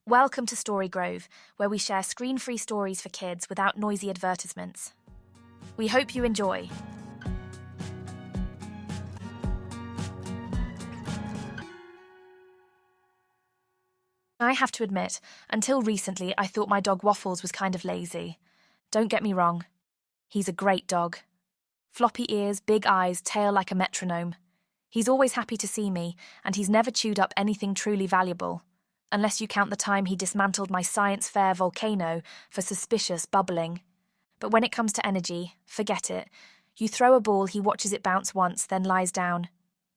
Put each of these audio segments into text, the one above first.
Welcome to Story Grove, where we share screen-free stories for kids without noisy advertisements. We hope you enjoy. I have to admit, until recently I thought my dog Waffles was kind of lazy. Don't get me wrong. He's a great dog. Floppy ears, big eyes, tail like a metronome. He's always happy to see me, and he's never chewed up anything truly valuable. Unless you count the time he dismantled my science fair volcano for suspicious bubbling. But when it comes to energy, forget it. You throw a ball, he watches it bounce once, then lies down.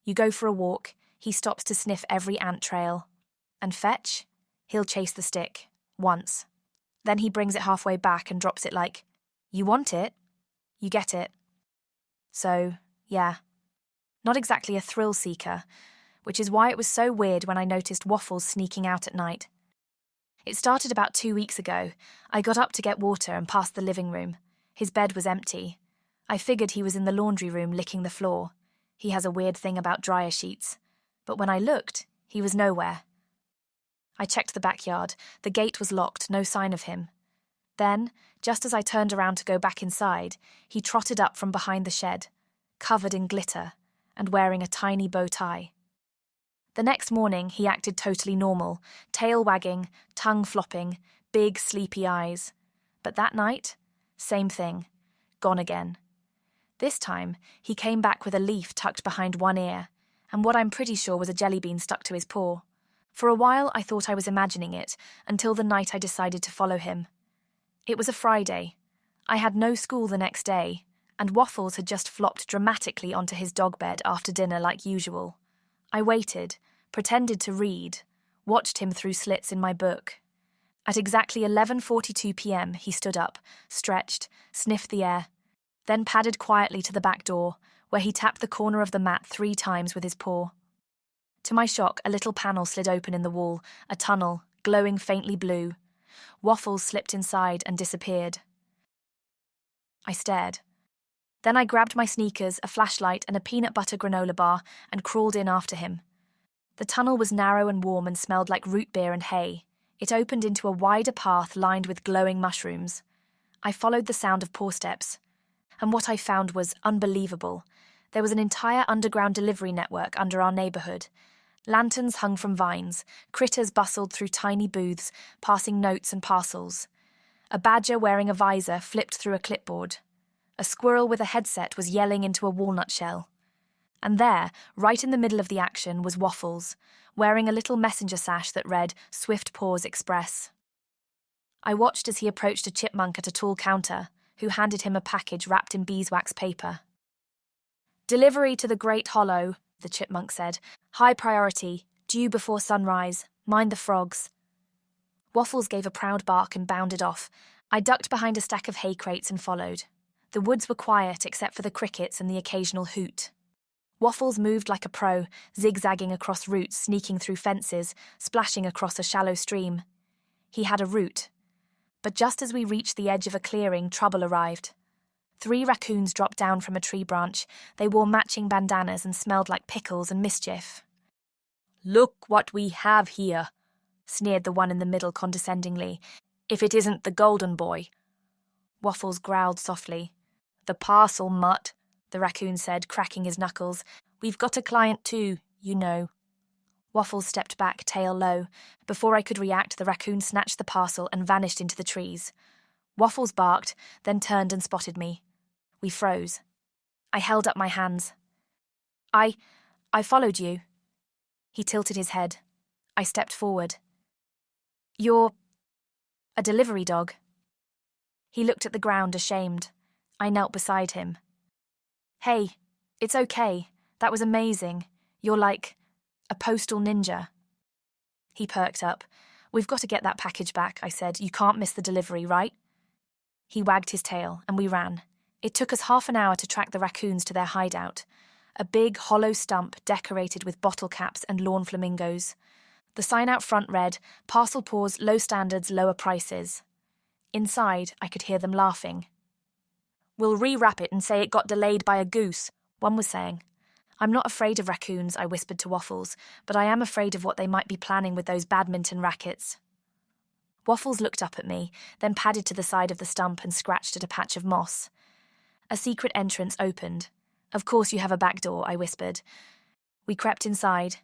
You go for a walk, he stops to sniff every ant trail. And fetch? He'll chase the stick. Once. Then he brings it halfway back and drops it like, "You want it? You get it." So, yeah. Not exactly a thrill seeker, which is why it was so weird when I noticed Waffles sneaking out at night. It started about 2 weeks ago. I got up to get water and passed the living room. His bed was empty. I figured he was in the laundry room licking the floor. He has a weird thing about dryer sheets. But when I looked, he was nowhere. I checked the backyard. The gate was locked, no sign of him. Then, just as I turned around to go back inside, he trotted up from behind the shed, covered in glitter, and wearing a tiny bow tie. The next morning, he acted totally normal, tail wagging, tongue flopping, big, sleepy eyes. But that night, same thing, gone again. This time, he came back with a leaf tucked behind one ear, and what I'm pretty sure was a jelly bean stuck to his paw. For a while, I thought I was imagining it, until the night I decided to follow him. It was a Friday. I had no school the next day, and Waffles had just flopped dramatically onto his dog bed after dinner like usual. I waited, pretended to read, watched him through slits in my book. At exactly 11:42 p.m, he stood up, stretched, sniffed the air, then padded quietly to the back door, where he tapped the corner of the mat 3 times with his paw. To my shock, a little panel slid open in the wall, a tunnel, glowing faintly blue. Waffles slipped inside and disappeared. I stared. Then I grabbed my sneakers, a flashlight, and a peanut butter granola bar and crawled in after him. The tunnel was narrow and warm and smelled like root beer and hay. It opened into a wider path lined with glowing mushrooms. I followed the sound of paw steps. And what I found was unbelievable. There was an entire underground delivery network under our neighborhood. Lanterns hung from vines, critters bustled through tiny booths, passing notes and parcels. A badger wearing a visor flipped through a clipboard. A squirrel with a headset was yelling into a walnut shell. And there, right in the middle of the action, was Waffles, wearing a little messenger sash that read, "Swift Paws Express." I watched as he approached a chipmunk at a tall counter, who handed him a package wrapped in beeswax paper. "Delivery to the Great Hollow," the chipmunk said. "High priority, due before sunrise, mind the frogs." Waffles gave a proud bark and bounded off. I ducked behind a stack of hay crates and followed. The woods were quiet except for the crickets and the occasional hoot. Waffles moved like a pro, zigzagging across roots, sneaking through fences, splashing across a shallow stream. He had a route. But just as we reached the edge of a clearing, trouble arrived. 3 raccoons dropped down from a tree branch. They wore matching bandanas and smelled like pickles and mischief. "Look what we have here," sneered the one in the middle condescendingly. "If it isn't the golden boy." Waffles growled softly. "The parcel, mutt," the raccoon said, cracking his knuckles. "We've got a client too, you know." Waffles stepped back, tail low. Before I could react, the raccoon snatched the parcel and vanished into the trees. Waffles barked, then turned and spotted me. We froze. I held up my hands. I followed you." He tilted his head. I stepped forward. "You're a delivery dog." He looked at the ground, ashamed. I knelt beside him. "Hey, it's okay. That was amazing. You're like a postal ninja." He perked up. "We've got to get that package back," I said. "You can't miss the delivery, right?" He wagged his tail, and we ran. It took us half an hour to track the raccoons to their hideout. A big, hollow stump decorated with bottle caps and lawn flamingos. The sign out front read, "Parcel Paws, low standards, lower prices." Inside, I could hear them laughing. "We'll rewrap it and say it got delayed by a goose," one was saying. "I'm not afraid of raccoons," I whispered to Waffles, "but I am afraid of what they might be planning with those badminton rackets." Waffles looked up at me, then padded to the side of the stump and scratched at a patch of moss. A secret entrance opened. "Of course you have a back door," I whispered. We crept inside.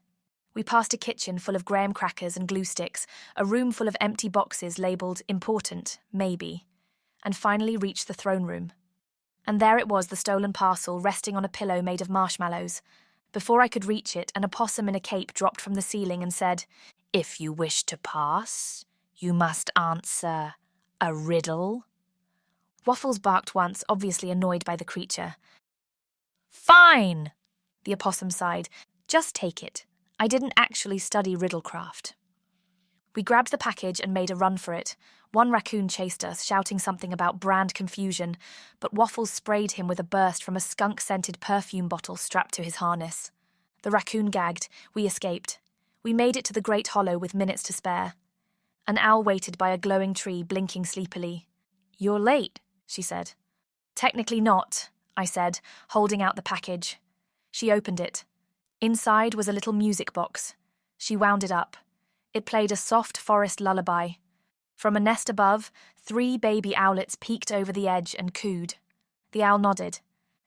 We passed a kitchen full of graham crackers and glue sticks, a room full of empty boxes labelled "important, maybe," and finally reached the throne room. And there it was, the stolen parcel, resting on a pillow made of marshmallows. Before I could reach it, an opossum in a cape dropped from the ceiling and said, "If you wish to pass, you must answer a riddle." Waffles barked once, obviously annoyed by the creature. "Fine," the opossum sighed. "Just take it. I didn't actually study riddlecraft." We grabbed the package and made a run for it. One raccoon chased us, shouting something about brand confusion, but Waffles sprayed him with a burst from a skunk-scented perfume bottle strapped to his harness. The raccoon gagged. We escaped. We made it to the Great Hollow with minutes to spare. An owl waited by a glowing tree, blinking sleepily. "You're late," she said. "Technically not," I said, holding out the package. She opened it. Inside was a little music box. She wound it up. It played a soft forest lullaby. From a nest above, 3 baby owlets peeked over the edge and cooed. The owl nodded.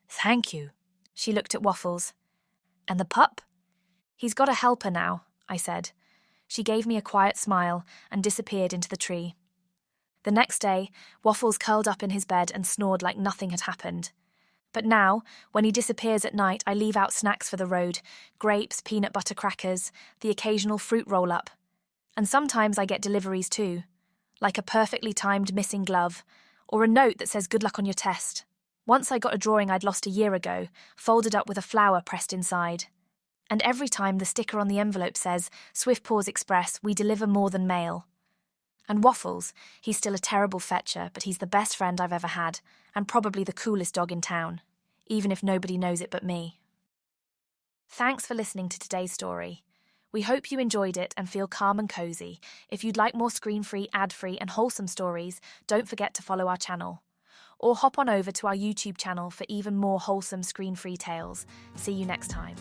"Thank you." She looked at Waffles. "And the pup?" "He's got a helper now," I said. She gave me a quiet smile and disappeared into the tree. The next day, Waffles curled up in his bed and snored like nothing had happened. But now, when he disappears at night, I leave out snacks for the road: grapes, peanut butter crackers, the occasional fruit roll-up. And sometimes I get deliveries too, like a perfectly timed missing glove, or a note that says "good luck on your test." Once I got a drawing I'd lost a year ago, folded up with a flower pressed inside. And every time the sticker on the envelope says, "Swift Paws Express, we deliver more than mail." And Waffles, he's still a terrible fetcher, but he's the best friend I've ever had, and probably the coolest dog in town, even if nobody knows it but me. Thanks for listening to today's story. We hope you enjoyed it and feel calm and cozy. If you'd like more screen-free, ad-free and wholesome stories, don't forget to follow our channel. Or hop on over to our YouTube channel for even more wholesome screen-free tales. See you next time.